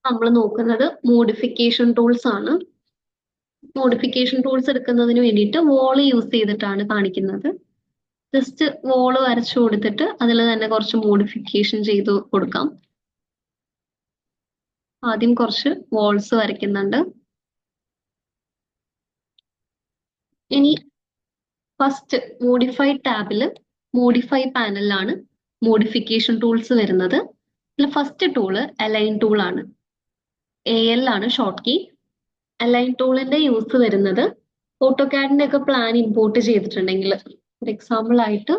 നമ്മൾ നോക്കുന്നത് modification tools ആണ്. മോഡിഫിക്കേഷൻ ടൂൾസ് എടുക്കുന്നതിന് വേണ്ടിയിട്ട് വോള് യൂസ് ചെയ്തിട്ടാണ് കാണിക്കുന്നത്. ജസ്റ്റ് വോള് വരച്ചു കൊടുത്തിട്ട് അതിൽ തന്നെ കുറച്ച് മോഡിഫിക്കേഷൻ ചെയ്ത് കൊടുക്കാം. ആദ്യം കുറച്ച് വോൾസ് വരയ്ക്കുന്നുണ്ട്. ഇനി ഫസ്റ്റ് മോഡിഫൈ ടാബിൽ മോഡിഫൈ പാനലിലാണ് മോഡിഫിക്കേഷൻ ടൂൾസ് വരുന്നത്. ഇതിൽ ഫസ്റ്റ് ടൂള് അലൈൻ ടൂൾ ആണ്. AL ആണ് ഷോർട്ട് കീ. അലൈൻ ടൂളിന്റെ യൂസ് വരുന്നത് ഓട്ടോകാഡിന്റെ ഒക്കെ പ്ലാൻ ഇമ്പോർട്ട് ചെയ്തിട്ടുണ്ടെങ്കിൽ, ഫോർ എക്സാമ്പിൾ ആയിട്ട്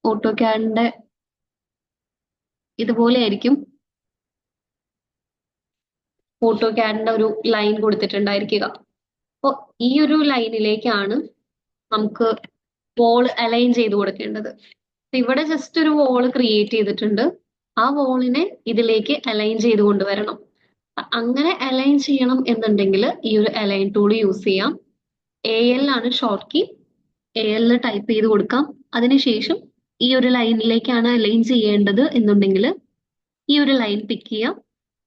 ഓട്ടോകാഡിന്റെ ഇതുപോലെ ആയിരിക്കും ഓട്ടോകാഡിന്റെ ഒരു ലൈൻ കൊടുത്തിട്ടുണ്ടായിരിക്കുക. അപ്പോൾ ഈ ഒരു ലൈനിലേക്കാണ് നമുക്ക് വോൾ അലൈൻ ചെയ്ത് കൊടുക്കേണ്ടത്. ഇവിടെ ജസ്റ്റ് ഒരു വോൾ ക്രിയേറ്റ് ചെയ്തിട്ടുണ്ട്. ആ വോളിനെ ഇതിലേക്ക് അലൈൻ ചെയ്ത് കൊണ്ടുവരണം. അങ്ങനെ അലൈൻ ചെയ്യണം എന്നുണ്ടെങ്കിൽ ഈ ഒരു അലൈൻ ടൂൾ യൂസ് ചെയ്യാം. AL ആണ് ഷോർട്ട് കീ. AL ടൈപ്പ് ചെയ്ത് കൊടുക്കാം. അതിനുശേഷം ഈ ഒരു ലൈനിലേക്കാണ് അലൈൻ ചെയ്യേണ്ടത് എന്നുണ്ടെങ്കിൽ ഈ ഒരു ലൈൻ പിക്ക് ചെയ്യാം.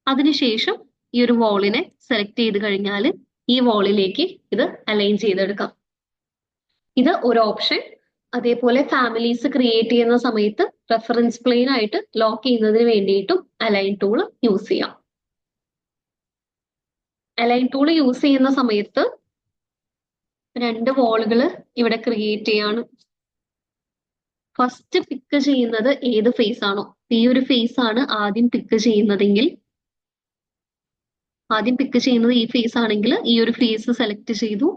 അതിനുശേഷം ഈ ഒരു വോളിനെ സെലക്ട് ചെയ്ത് കഴിഞ്ഞാൽ ഈ വോളിലേക്ക് ഇത് അലൈൻ ചെയ്തെടുക്കാം. ഇത് ഒരു ഓപ്ഷൻ. അതേപോലെ ഫാമിലീസ് ക്രിയേറ്റ് ചെയ്യുന്ന സമയത്ത് റെഫറൻസ് പ്ലെയിൻ ആയിട്ട് ലോക്ക് ചെയ്യുന്നതിന് വേണ്ടിയിട്ടും അലൈൻ ടൂൾ യൂസ് ചെയ്യാം. അലൈൻ ടൂൾ യൂസ് ചെയ്യുന്ന സമയത്ത് രണ്ട് വോളുകൾ ഇവിടെ ക്രിയേറ്റ് ചെയ്യാണ്. ഫസ്റ്റ് പിക്ക് ചെയ്യുന്നത് ഏത് ഫേസ് ആണോ, ഈ ഒരു ഫേസ് ആണ് ആദ്യം പിക്ക് ചെയ്യുന്നതെങ്കിൽ, ആദ്യം പിക്ക് ചെയ്യുന്നത് ഈ ഫേസ് ആണെങ്കിൽ ഈ ഒരു ഫേസ് സെലക്ട് ചെയ്തു.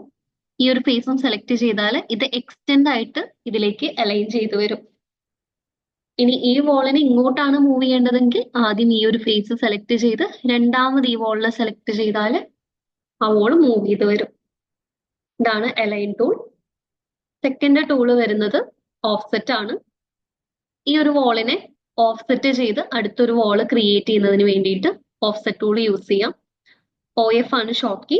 ഈ ഒരു ഫേസും സെലക്ട് ചെയ്താൽ ഇത് എക്സ്റ്റെൻഡ് ആയിട്ട് ഇതിലേക്ക് അലൈൻ ചെയ്തു വരും. ഇനി ഈ വോളിനെ ഇങ്ങോട്ടാണ് മൂവ് ചെയ്യേണ്ടതെങ്കിൽ ആദ്യം ഈ ഒരു ഫേസ് സെലക്ട് ചെയ്ത് രണ്ടാമത് ഈ വോളിനെ സെലക്ട് ചെയ്താൽ ആ വോൾ മൂവ് ചെയ്ത് വരും. ഇതാണ് അലൈൻ ടൂൾ. സെക്കൻഡ് ടൂള് വരുന്നത് ഓഫ്സെറ്റ് ആണ്. ഈ ഒരു വോളിനെ ഓഫ്സെറ്റ് ചെയ്ത് അടുത്തൊരു വോള് ക്രിയേറ്റ് ചെയ്യുന്നതിന് വേണ്ടിയിട്ട് ഓഫ്സെറ്റ് ടൂൾ യൂസ് ചെയ്യാം. OF ആണ് short key.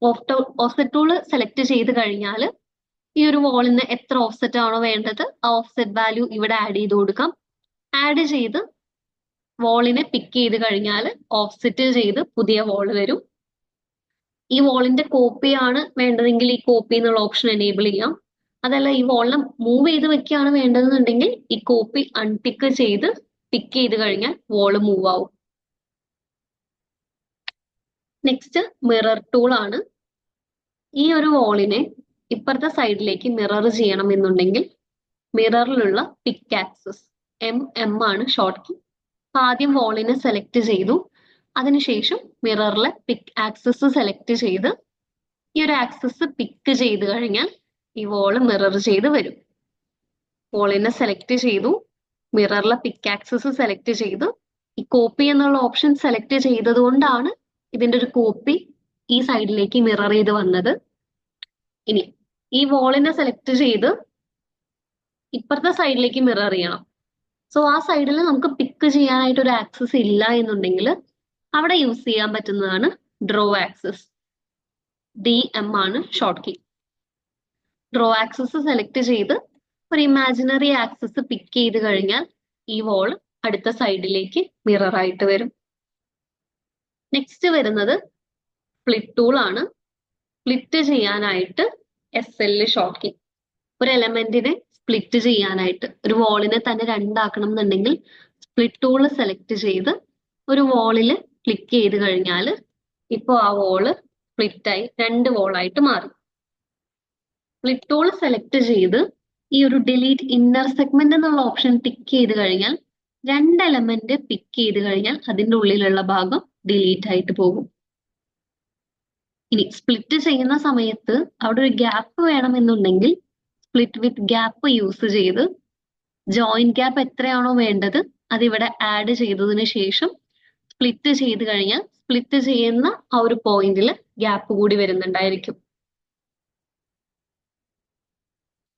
Offset tool select ചെയ്ത് കഴിഞ്ഞാൽ ഈ ഒരു വോളിന് എത്ര ഓഫ്സെറ്റ് ആണോ വേണ്ടത് ആ ഓഫ്സെറ്റ് വാല്യൂ ഇവിടെ ആഡ് ചെയ്ത് കൊടുക്കാം. ആഡ് ചെയ്ത് വോളിനെ പിക്ക് ചെയ്ത് കഴിഞ്ഞാൽ ഓഫ്സെറ്റ് ചെയ്ത് പുതിയ വോൾ വരും. ഈ വോളിന്റെ കോപ്പിയാണ് വേണ്ടതെങ്കിൽ ഈ കോപ്പി എന്നുള്ള ഓപ്ഷൻ എനേബിൾ ചെയ്യാം. അതല്ല ഈ വോളിനെ മൂവ് ചെയ്ത് വെക്കുകയാണ് വേണ്ടതെന്നുണ്ടെങ്കിൽ ഈ കോപ്പി അൺടിക്ക് ചെയ്ത് പിക്ക് ചെയ്ത് കഴിഞ്ഞാൽ വോള് മൂവ് ആവും. നെക്സ്റ്റ് മിറർ ടൂൾ ആണ്. ഈ ഒരു വോളിനെ ഇപ്പുറത്തെ സൈഡിലേക്ക് മിറർ ചെയ്യണം എന്നുണ്ടെങ്കിൽ മിററിലുള്ള പിക്ക് ആക്സസ് MM ആണ് ഷോർട്ട് കീ. ആദ്യം വോളിനെ സെലക്ട് ചെയ്തു. അതിനുശേഷം മിററിലെ പിക്ക് ആക്സസ് സെലക്ട് ചെയ്ത് ഈ ഒരു ആക്സസ് പിക്ക് ചെയ്ത് കഴിഞ്ഞാൽ ഈ വോള് മിറർ ചെയ്ത് വരും. വോളിനെ സെലക്ട് ചെയ്തു, മിററിലെ പിക്ക് ആക്സസ് സെലക്ട് ചെയ്ത് ഈ കോപ്പി എന്നുള്ള ഓപ്ഷൻ സെലക്ട് ചെയ്തത് കൊണ്ടാണ് ഇതിന്റെ ഒരു കോപ്പി ഈ സൈഡിലേക്ക് മിറർ ചെയ്ത് വന്നത്. ഇനി ഈ വോളിനെ സെലക്ട് ചെയ്ത് ഇപ്പുറത്തെ സൈഡിലേക്ക് മിറർ ചെയ്യണം. സോ ആ സൈഡിൽ നമുക്ക് പിക്ക് ചെയ്യാനായിട്ട് ഒരു ആക്സസ് ഇല്ല എന്നുണ്ടെങ്കിൽ അവിടെ യൂസ് ചെയ്യാൻ പറ്റുന്നതാണ് ഡ്രോ ആക്സസ്. DM ആണ് short key. Draw axis select ചെയ്ത് ഒരു ഇമാജിനറി ആക്സസ് പിക്ക് ചെയ്ത് കഴിഞ്ഞാൽ ഈ വോൾ അടുത്ത സൈഡിലേക്ക് മിറർ ആയിട്ട് വരും. നെക്സ്റ്റ് വരുന്നത് സ്പ്ലിറ്റ് ടൂൾ ആണ്. സ്പ്ലിറ്റ് ചെയ്യാനായിട്ട് SL ഷോർട്ട് കീ. ഒരു എലമെന്റിനെ സ്പ്ലിറ്റ് ചെയ്യാനായിട്ട് ഒരു വോളിനെ തന്നെ രണ്ടാക്കണം എന്നുണ്ടെങ്കിൽ സ്പ്ലിറ്റ് ടൂൾ സെലക്ട് ചെയ്ത് ഒരു വോളിൽ ക്ലിക്ക് ചെയ്ത് കഴിഞ്ഞാൽ ഇപ്പോൾ ആ വോള് സ്പ്ലിറ്റ് ആയി രണ്ട് വോളായിട്ട് മാറി. സ്പ്ലിറ്റ് ടൂൾ സെലക്ട് ചെയ്ത് ഈ ഒരു ഡിലീറ്റ് ഇന്നർ സെഗ്മെന്റ് എന്നുള്ള ഓപ്ഷൻ ടിക്ക് ചെയ്ത് കഴിഞ്ഞാൽ രണ്ട് എലമെന്റ് പിക്ക് ചെയ്ത് കഴിഞ്ഞാൽ അതിന്റെ ഉള്ളിലുള്ള ഭാഗം ഡിലീറ്റ് ആയിട്ട് പോകും. ഇനി സ്പ്ലിറ്റ് ചെയ്യുന്ന സമയത്ത് അവിടെ ഒരു ഗ്യാപ്പ് വേണമെന്നുണ്ടെങ്കിൽ സ്പ്ലിറ്റ് വിത്ത് ഗ്യാപ്പ് യൂസ് ചെയ്ത് ജോയിൻ ഗ്യാപ്പ് എത്രയാണോ വേണ്ടത് അതിവിടെ ആഡ് ചെയ്തതിന് ശേഷം സ്പ്ലിറ്റ് ചെയ്ത് കഴിഞ്ഞാൽ സ്പ്ലിറ്റ് ചെയ്യുന്ന ആ ഒരു പോയിന്റിൽ ഗ്യാപ്പ് കൂടി വരുന്നുണ്ടായിരിക്കും.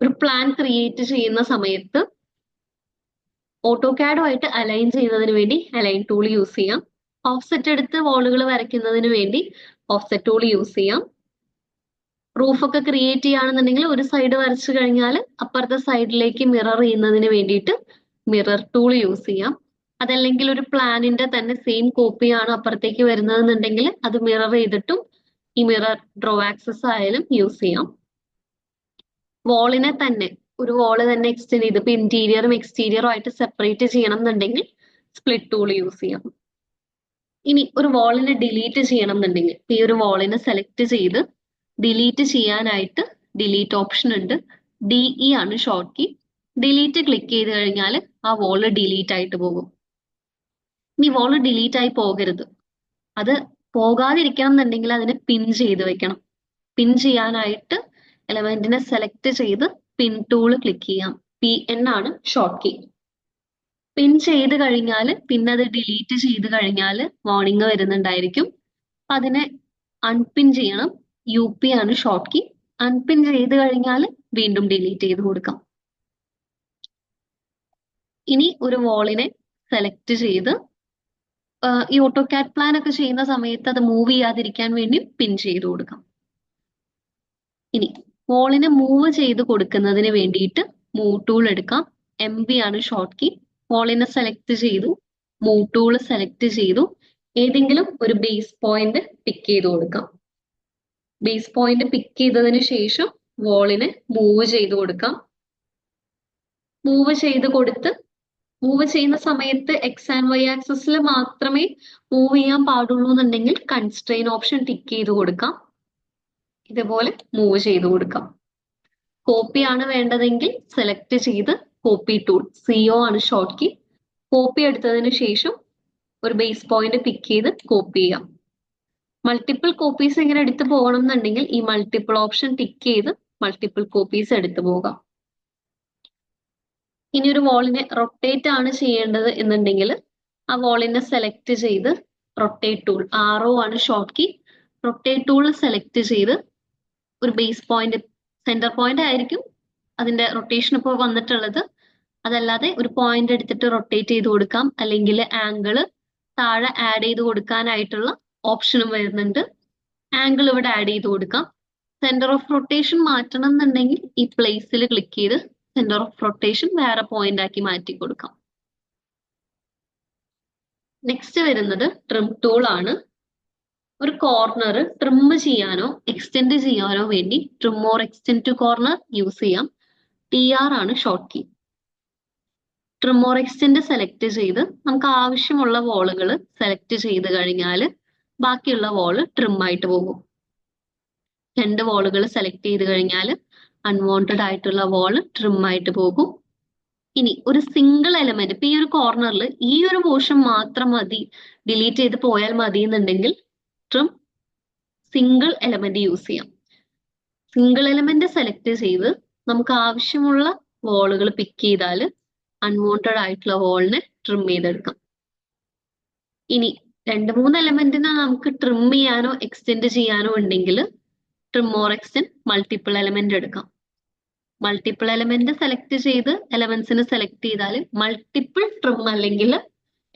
ഒരു പ്ലാൻ ക്രിയേറ്റ് ചെയ്യുന്ന സമയത്ത് ഓട്ടോകാഡുമായിട്ട് അലൈൻ ചെയ്യുന്നതിന് വേണ്ടി അലൈൻ ടൂൾ യൂസ് ചെയ്യാം. ഓഫ്സെറ്റ് എടുത്ത് വോളുകൾ വരയ്ക്കുന്നതിന് വേണ്ടി ഓഫ്സെറ്റ് ടൂൾ യൂസ് ചെയ്യാം. റൂഫൊക്കെ ക്രിയേറ്റ് ചെയ്യുകയാണെന്നുണ്ടെങ്കിൽ ഒരു സൈഡ് വരച്ചു കഴിഞ്ഞാൽ അപ്പുറത്തെ സൈഡിലേക്ക് മിറർ ചെയ്യുന്നതിന് വേണ്ടിയിട്ട് മിറർ ടൂൾ യൂസ് ചെയ്യാം. അതല്ലെങ്കിൽ ഒരു പ്ലാനിന്റെ തന്നെ സെയിം കോപ്പിയാണ് അപ്പുറത്തേക്ക് വരുന്നതെന്നുണ്ടെങ്കിൽ അത് മിറർ ചെയ്തിട്ടും ഈ മിറർ ഡ്രോ ആക്സസ് ആയാലും യൂസ് ചെയ്യാം. വോളിനെ തന്നെ ഒരു വോള് തന്നെ എക്സ്റ്റെൻഡ് ചെയ്ത് ഇപ്പൊ ഇന്റീരിയറും എക്സ്റ്റീരിയറും ആയിട്ട് സെപ്പറേറ്റ് ചെയ്യണം എന്നുണ്ടെങ്കിൽ സ്പ്ലിറ്റ് ടൂൾ യൂസ് ചെയ്യാം. ഇനി ഒരു വോളിനെ ഡിലീറ്റ് ചെയ്യണം എന്നുണ്ടെങ്കിൽ ഈ ഒരു വോളിനെ സെലക്ട് ചെയ്ത് ഡിലീറ്റ് ചെയ്യാനായിട്ട് ഡിലീറ്റ് ഓപ്ഷൻ ഉണ്ട്. DE ആണ് ഷോർട്ട് കീ. ഡിലീറ്റ് ക്ലിക്ക് ചെയ്ത് കഴിഞ്ഞാൽ ആ വോള് ഡിലീറ്റ് ആയിട്ട് പോകും. ഇനി വോള് ഡിലീറ്റ് ആയി പോകരുത്, അത് പോകാതിരിക്കണം എന്നുണ്ടെങ്കിൽ അതിനെ പിൻ ചെയ്ത് വെക്കണം. പിൻ ചെയ്യാനായിട്ട് എലമെന്റിനെ സെലക്ട് ചെയ്ത് പിൻ ടൂൾ ക്ലിക്ക് ചെയ്യാം. PN ആണ് ഷോർട്ട് കീ. പിൻ ചെയ്ത് കഴിഞ്ഞാൽ പിന്നെ അത് ഡിലീറ്റ് ചെയ്ത് കഴിഞ്ഞാൽ വാർണിംഗ് വരുന്നുണ്ടായിരിക്കും. അതിനെ അൺപിൻ ചെയ്യണം. UP ആണ് ഷോർട്ട് കീ. അൺപിൻ ചെയ്ത് കഴിഞ്ഞാൽ വീണ്ടും ഡിലീറ്റ് ചെയ്ത് കൊടുക്കാം. ഇനി ഒരു വോളിനെ സെലക്ട് ചെയ്ത് ഈ ഓട്ടോകാഡ് പ്ലാൻ ഒക്കെ ചെയ്യുന്ന സമയത്ത് അത് മൂവ് ചെയ്യാതിരിക്കാൻ വേണ്ടി പിൻ ചെയ്ത് കൊടുക്കാം. ഇനി വോളിനെ മൂവ് ചെയ്ത് കൊടുക്കുന്നതിന് വേണ്ടിയിട്ട് മൂവ് ടൂൾ എടുക്കാം. MV ആണ് ഷോർട്ട് കീ. വോളിനെ സെലക്ട് ചെയ്തു, മൂവ് ടൂൾ സെലക്ട് ചെയ്തു, ഏതെങ്കിലും ഒരു ബേസ് പോയിന്റ് പിക്ക് ചെയ്ത് കൊടുക്കാം. ബേസ് പോയിന്റ് പിക്ക് ചെയ്തതിന് ശേഷം വോളിനെ മൂവ് ചെയ്ത് കൊടുക്കാം. മൂവ് ചെയ്ത് കൊടുത്ത് മൂവ് ചെയ്യുന്ന സമയത്ത് എക്സ് ആൻഡ് വൈ ആക്സിസിൽ മാത്രമേ മൂവ് ചെയ്യാൻ പാടുള്ളൂ എന്നുണ്ടെങ്കിൽ കൺസ്ട്രെയിൻ ഓപ്ഷൻ ടിക്ക് ചെയ്ത് കൊടുക്കാം. ഇതുപോലെ മൂവ് ചെയ്ത് കൊടുക്കാം. കോപ്പി ആണ് വേണ്ടതെങ്കിൽ സെലക്ട് ചെയ്ത് കോപ്പി ടൂൾ, CO ആണ് ഷോർട്ട് കീ. കോപ്പി എടുത്തതിന് ശേഷം ഒരു ബേസ് പോയിന്റ് പിക്ക് ചെയ്ത് കോപ്പി ചെയ്യാം. മൾട്ടിപ്പിൾ കോപ്പീസ് ഇങ്ങനെ എടുത്തു പോകണം എന്നുണ്ടെങ്കിൽ ഈ മൾട്ടിപ്പിൾ ഓപ്ഷൻ ടിക്ക് ചെയ്ത് മൾട്ടിപ്പിൾ കോപ്പീസ് എടുത്തു പോകാം. ഇനി ഒരു വോളിനെ റൊട്ടേറ്റ് ആണ് ചെയ്യേണ്ടത് എന്നുണ്ടെങ്കിൽ ആ വോളിനെ സെലക്ട് ചെയ്ത് റൊട്ടേറ്റ് ടൂൾ, RO ആണ് short key. Rotate tool select ചെയ്ത് ഒരു ബേസ് പോയിന്റ്, സെന്റർ പോയിന്റ് ആയിരിക്കും അതിന്റെ റൊട്ടേഷൻ ഇപ്പോൾ വന്നിട്ടുള്ളത്. അതല്ലാതെ ഒരു പോയിന്റ് എടുത്തിട്ട് റൊട്ടേറ്റ് ചെയ്ത് കൊടുക്കാം, അല്ലെങ്കിൽ ആംഗിള് താഴെ ആഡ് ചെയ്ത് കൊടുക്കാനായിട്ടുള്ള ഓപ്ഷനും വരുന്നുണ്ട്. ആംഗിൾ ഇവിടെ ആഡ് ചെയ്ത് കൊടുക്കാം. സെന്റർ ഓഫ് റൊട്ടേഷൻ മാറ്റണം എന്നുണ്ടെങ്കിൽ ഈ പ്ലേസിൽ ക്ലിക്ക് ചെയ്ത് സെന്റർ ഓഫ് റൊട്ടേഷൻ വേറെ പോയിന്റ് ആക്കി മാറ്റി കൊടുക്കാം. നെക്സ്റ്റ് വരുന്നത് ട്രിം ടൂൾ ആണ്. ഒരു കോർണർ ട്രിം ചെയ്യാനോ എക്സ്റ്റെൻഡ് ചെയ്യാനോ വേണ്ടി trim or extend to corner use ചെയ്യാം. TR ആണ് short key. Trim or extend select ചെയ്ത് നമുക്ക് ആവശ്യമുള്ള വോളുകൾ സെലക്ട് ചെയ്ത് കഴിഞ്ഞാൽ ബാക്കിയുള്ള വോള് ട്രിം ആയിട്ട് പോകും. 2 വോളുകൾ സെലക്ട് ചെയ്ത് കഴിഞ്ഞാൽ അൺവാണ്ടഡ് ആയിട്ടുള്ള വോള് ട്രിം ആയിട്ട് പോകും. ഇനി ഒരു സിംഗിൾ എലമെന്റ്, ഇപ്പൊ ഈ ഒരു കോർണറിൽ ഈ ഒരു പോർഷൻ മാത്രം മതി, ഡിലീറ്റ് ചെയ്ത് പോയാൽ മതി എന്നുണ്ടെങ്കിൽ ട്രിം സിംഗിൾ എലമെന്റ് യൂസ് ചെയ്യാം. സിംഗിൾ എലമെന്റ് സെലക്ട് ചെയ്ത് നമുക്ക് ആവശ്യമുള്ള വോളുകൾ പിക്ക് ചെയ്താൽ അൺവാണ്ടഡ് ആയിട്ടുള്ള വോളിനെ ട്രിം ചെയ്തെടുക്കാം. ഇനി 2-3 എലമെന്റിനെ നമുക്ക് ട്രിം ചെയ്യാനോ എക്സ്റ്റെൻഡ് ചെയ്യാനോ ഉണ്ടെങ്കിൽ trim or extend multiple element എടുക്കാം. മൾട്ടിപ്പിൾ എലമെന്റ് സെലക്ട് ചെയ്ത് എലമെന്റ്സിന് സെലക്ട് ചെയ്താൽ മൾട്ടിപ്പിൾ ട്രിം അല്ലെങ്കിൽ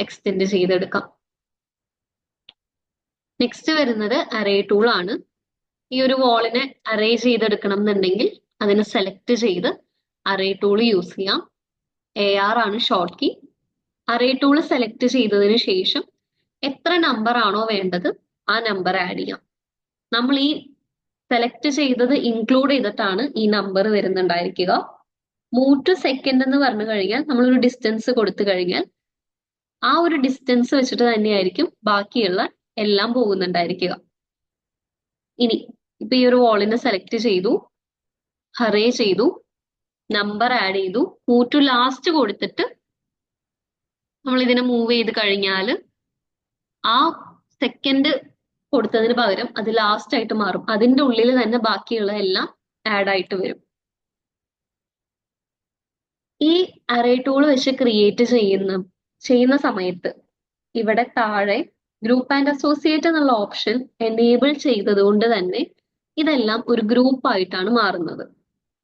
എക്സ്റ്റെൻഡ് ചെയ്തെടുക്കാം. നെക്സ്റ്റ് വരുന്നത് അറേ ടൂൾ ആണ്. ഈ ഒരു വോളിനെ അറേ ചെയ്തെടുക്കണം എന്നുണ്ടെങ്കിൽ അതിനെ സെലക്ട് ചെയ്ത് അറേ ടൂൾ യൂസ് ചെയ്യാം. AR ആണ് short key. Array tool select ചെയ്തതിന് ശേഷം എത്ര നമ്പർ ആണോ വേണ്ടത് ആ നമ്പർ ആഡ് ചെയ്യാം. നമ്മൾ ഈ സെലക്ട് ചെയ്തത് ഇൻക്ലൂഡ് ചെയ്തിട്ടാണ് ഈ നമ്പർ വരുന്നുണ്ടായിരിക്കുക. മൂവ് ടു സെക്കൻഡ് എന്ന് പറഞ്ഞു കഴിഞ്ഞാൽ നമ്മളൊരു ഡിസ്റ്റൻസ് കൊടുത്തു കഴിഞ്ഞാൽ ആ ഒരു ഡിസ്റ്റൻസ് വെച്ചിട്ട് തന്നെയായിരിക്കും ബാക്കിയുള്ള എല്ലാം പോകുന്നുണ്ടായിരിക്കുക. ഇനി ഇപ്പൊ ഈ ഒരു വോളിനെ സെലക്ട് ചെയ്തു, അറേ ചെയ്തു, നമ്പർ ആഡ് ചെയ്തു, മൂവ് ടു ലാസ്റ്റ് കൊടുത്തിട്ട് നമ്മൾ ഇതിനെ മൂവ് ചെയ്ത് കഴിഞ്ഞാൽ ആ സെക്കൻഡ് കൊടുത്തതിന് പകരം അത് ലാസ്റ്റ് ആയിട്ട് മാറും. അതിന്റെ ഉള്ളിൽ തന്നെ ബാക്കിയുള്ള എല്ലാം ആഡ് ആയിട്ട് വരും. ഈ അറേ ടൂൾ വെച്ച് ക്രിയേറ്റ് ചെയ്യുന്ന സമയത്ത് ഇവിടെ താഴെ ഗ്രൂപ്പ് ആൻഡ് അസോസിയേറ്റ് എന്നുള്ള ഓപ്ഷൻ എനേബിൾ ചെയ്തത് കൊണ്ട് തന്നെ ഇതെല്ലാം ഒരു ഗ്രൂപ്പ് ആയിട്ടാണ് മാറുന്നത്.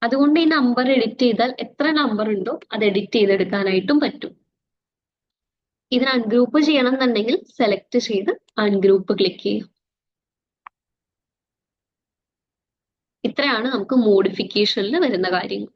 അതുകൊണ്ട് ഈ നമ്പർ എഡിറ്റ് ചെയ്താൽ എത്ര നമ്പർ ഉണ്ടോ അത് എഡിറ്റ് ചെയ്തെടുക്കാനായിട്ടും പറ്റും. ഇതിന് അൺഗ്രൂപ്പ് ചെയ്യണം എന്നുണ്ടെങ്കിൽ സെലക്ട് ചെയ്ത് അൺഗ്രൂപ്പ് ക്ലിക്ക് ചെയ്യാം. ഇത്രയാണ് നമുക്ക് മോഡിഫിക്കേഷനിൽ വരുന്ന കാര്യങ്ങൾ.